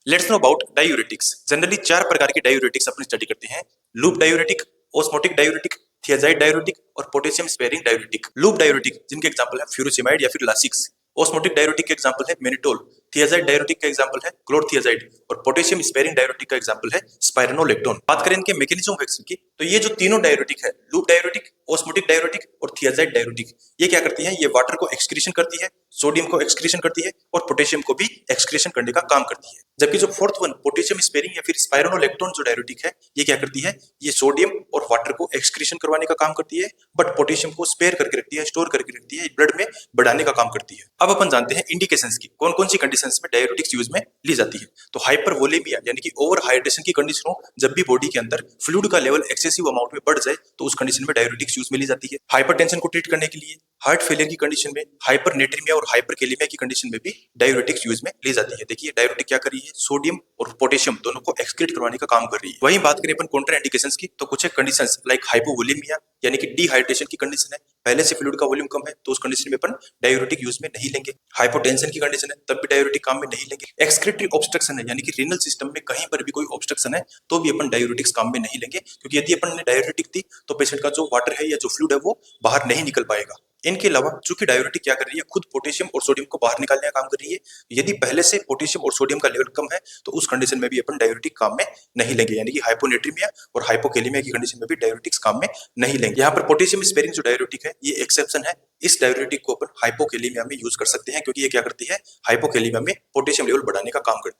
Let's know about diuretics. Generally 4 प्रकार के diuretics अपन स्टडी करते हैं। Loop diuretic, osmotic diuretic, thiazide diuretic और potassium sparing diuretic. Loop diuretic जिनके एग्जांपल है फ्यूरोसिमाइड या फिर लासिक्स। ऑस्मोटिक डायूरेटिक के एग्जांपल है मेनिटोल। थियाजाइड डायूरेटिक का एग्जांपल है क्लोरथियाजाइड और पोटेशियम स्पेयरिंग डायूरेटिक का एग्जांपल है स्पाइरोनोलेक्टोन। बात करें इनके मैकेनिज्म ऑफ एक्शन की, तो ये जो तीनों डायूरेटिक है, लूप डायूरेटिक, ऑस्मोटिक डायूरेटिक और थियाजाइड डायूरेटिक, ये क्या करती है? ये वाटर को एक्सक्रीशन करती है, सोडियम को एक्सक्रीशन करती है और पोटेशियम को भी एक्सक्रीशन करने का काम करती है। जबकि जो फोर्थ वन पोटेशियम स्पेयरिंग या फिर स्पाइरोनोलेक्टोन जो डायूरेटिक है, ये क्या करती है? ये सोडियम और वाटर को एक्सक्रीशन करवाने का काम करती है, बट पोटेशियम को स्पेयर करके रखती है, स्टोर करके रखती है, ब्लड में बढ़ाने का काम करती है। अब अपन जानते हैं इंडिकेशंस की, कौन कौन सी कंडीशंस में डायूरेटिक्स यूज में ली जाती है। तो हाइपरवोलेमिया यानी कि ओवर हाइड्रेशन की कंडीशन हो, जब भी बॉडी के अंदर फ्लूइड का लेवल एक्सेसिव अमाउंट में बढ़ जाए तो उस कंडीशन में डायूरेटिक्स यूज में ली जाती है। हाइपरटेंशन को ट्रीट करने के लिए, हार्ट फेलियर की कंडीशन में, हाइपरनेट्रीमिया और हाइपरकेलेमिया की कंडीशन में भी डायूरेटिक्स यूज में ली जाती है। देखिए डायूरेटिक क्या कर रही है? सोडियम और पोटेशियम दोनों को एक्सक्रीट करवाने का काम कर रही है। वहीं बात करें अपन कॉन्ट्रा इंडिकेशंस की, तो कुछ कंडीशंस लाइक हाइपोवोलेमिया यानी कि डिहाइड्रेशन की कंडीशन है, पहले से फ्लूइड का वॉल्यूम कम है तो उस कंडीशन में अपन डायूरेटिक यूज में नहीं लेंगे। हाइपोटेंशन की कंडीशन है तब भी डायूरेटिक काम में नहीं लेंगे। एक्सक्रीटरी ऑब्स्ट्रक्शन है यानी कि रीनल सिस्टम में कहीं पर भी कोई ऑब्स्ट्रक्शन है तो भी अपन डायूरेटिक्स काम में नहीं लेंगे, क्योंकि यदि अपन ने डायूरेटिक दी तो पेशेंट का जो वाटर है या जो फ्लूइड है वो बाहर नहीं निकल पाएगा। इनके अलावा चूंकि डायूरेटिक क्या कर रही है? खुद पोटेशियम और सोडियम को बाहर निकालने का काम कर रही है। यदि पहले से पोटेशियम और सोडियम का लेवल कम है तो उस कंडीशन में भी अपन डायूरेटिक काम में नहीं लेंगे, यानी कि हाइपोनेट्रीमिया और हाइपोकेलेमिया की कंडीशन में भी डायूरेटिक्स काम में नहीं लेंगे। यहाँ पर पोटेशियम स्पेयरिंग जो डायूरेटिक है ये एक्सेप्शन है। इस डायूरेटिक को अपन हाइपोकेलेमिया में यूज कर सकते हैं, क्योंकि ये क्या करती है? हाइपोकेलेमिया में पोटेशियम लेवल बढ़ाने का काम करती है।